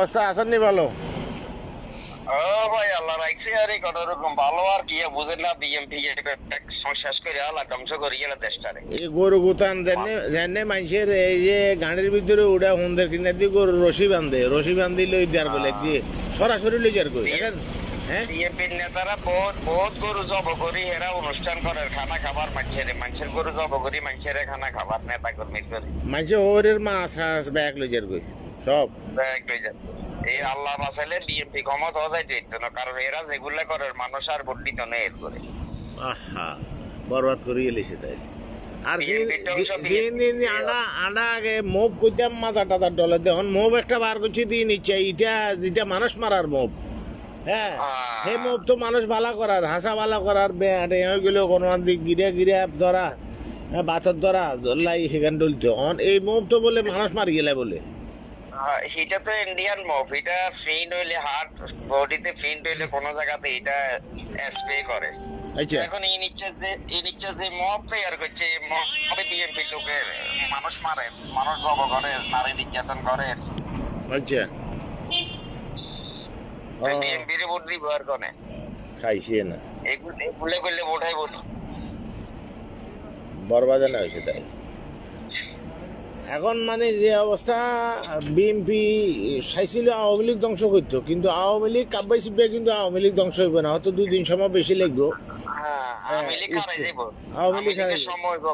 অবস্থা আসেননি ভালো? ও ভাই আল্লাহ রাখছে আর এই কোন রকম ভালো আর কি বুঝেন না বিএমপি শেষ করে আল্লাহ ধ্বংস করে গেল দেশটারে। এই গরু গুতান জানে মানুষের এই যে গাড়ির ভিতরে উড়া হুন্দের কিনা দিয়ে গরু রশি বান্ধি লই দেয়ার বলে যে সরাসরি লই যার কই দেখেন। হ্যাঁ, বিএনপির নেতারা বহুত গরু জব করি এরা অনুষ্ঠান করে খানা খাবার মানুষের গরু জব করি মানুষের খানা খাবার নেতা কর্মীর করে মানুষের ওরের মাছ ব্যাগ লই যার কই সব ব্যাগ লই যায়। এই আল্লাহ বাঁচাইলে বিএনপি ক্ষমতা হয়ে যেত না, কারণ এরা যেগুলা করে মানুষ আর ভোট দিত না এর করে। আহা বরবাদ করে এলেছে তাই। আর আন্ডা আগে মোব কইতাম মাথা টাথা ডলে দেখুন মোব একটা বার করছি দিয়ে নিচ্ছে এটা মানুষ মারার মোব। হ্যাঁ, সেই মোব তো মানুষ ভালা করার হাসা ভালা করার গেল কোনো দিক গিরা ধরা বাছর ধরা ধরলাই সেখানে ডলতে এই মোব তো বলে মানুষ মারি গেলে বলে। এটা তো ইন্ডিয়ান মব, এটা ফিন্ড হইলে হার্ট বডিতে ফিন্ড হইলে কোন জায়গাতে এটা স্প্রে করে। আচ্ছা, এখন এই নিচ্ছে যে মব তৈরি করছে, মবে বিএনপি লোকের মানুষ মারে, মানুষ জব করে, নারী নির্যাতন করে। আচ্ছা, বিএনপির ভোট দিব আর কোনে খাইছে না এগুলো করলে ভোট হয় বলি বরবাদে না হয়েছে তাই। এখন মানে যে অবস্থা বিএনপি চাইছিল আওয়ামী লীগ ধ্বংস করতো, কিন্তু আওয়ামী লীগ কাব্বাই শিখবে, কিন্তু আওয়ামী লীগ ধ্বংস হইব না, হয়তো 2 দিন সময় বেশি লাগবো।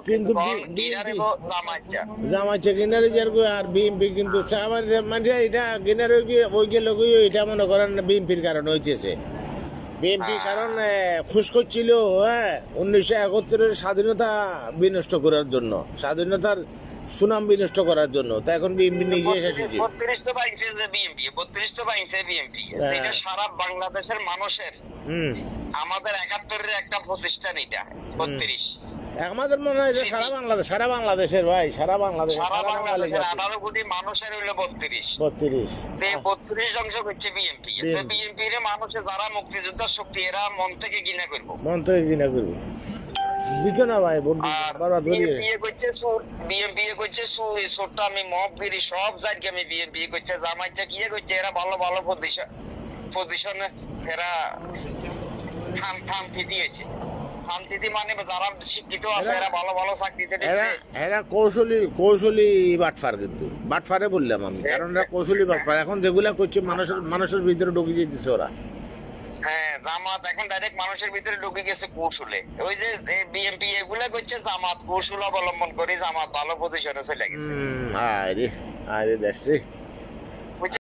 কিন্তু জামাইছে কিনারে যার আর বিএনপি কিন্তু এটা কিনারে ওই গেল এটা মনে করেন বিএনপির কারণে হইতেছে। বিএনপি কারণ খুশ করছিল 1971 স্বাধীনতা বিনষ্ট করার জন্য, স্বাধীনতার সুনাম বিনষ্ট করার জন্য। তা এখন বিএনপি নিজে এসেছে 32 তো পাইছে যে বিএনপি 32 তো পাইছে বিএনপি, এটা সারা বাংলাদেশের মানুষের আমাদের 71 একটা প্রতিষ্ঠান এটা 32। আমাদের মনে হয় যে সারা বাংলাদেশের ভাই, সারা বাংলাদেশের 18 কোটি মানুষের হইলো 32 32 ধ্বংস করছে বিএনপি। বিএনপি এর মানুষে যারা মুক্তিযোদ্ধার শক্তি এরা মন থেকে ঘৃণা করবো, দিত না ভাই ভোট বিএনপি করছে ছোটটা আমি মহগিরি সব জায়গায় আমি বিএনপি করছে জামাইছে কি করছে এরা ভালো ভালো পজিশনে এরা শান্তি দিয়েছে। শান্তি মানে যারা শিক্ষিত আছে এরা ভালো ভালো চাকরিতে এরা কৌশলী বাটফার, কিন্তু বাটফারে বললাম আমি, কারণ এরা কৌশলী বাটফার। এখন যেগুলা করছে মানুষের ভিতরে ঢুকে যেতেছে ওরা। হ্যাঁ, জামাত এখন ডাইরেক্ট মানুষের ভিতরে ঢুকে গেছে কৌশলে। ওই যে বিএনপি এগুলা করছে জামাত কৌশল অবলম্বন করে জামাত ভালো পজিশনে চলে গেছে। আরে দেশ রে।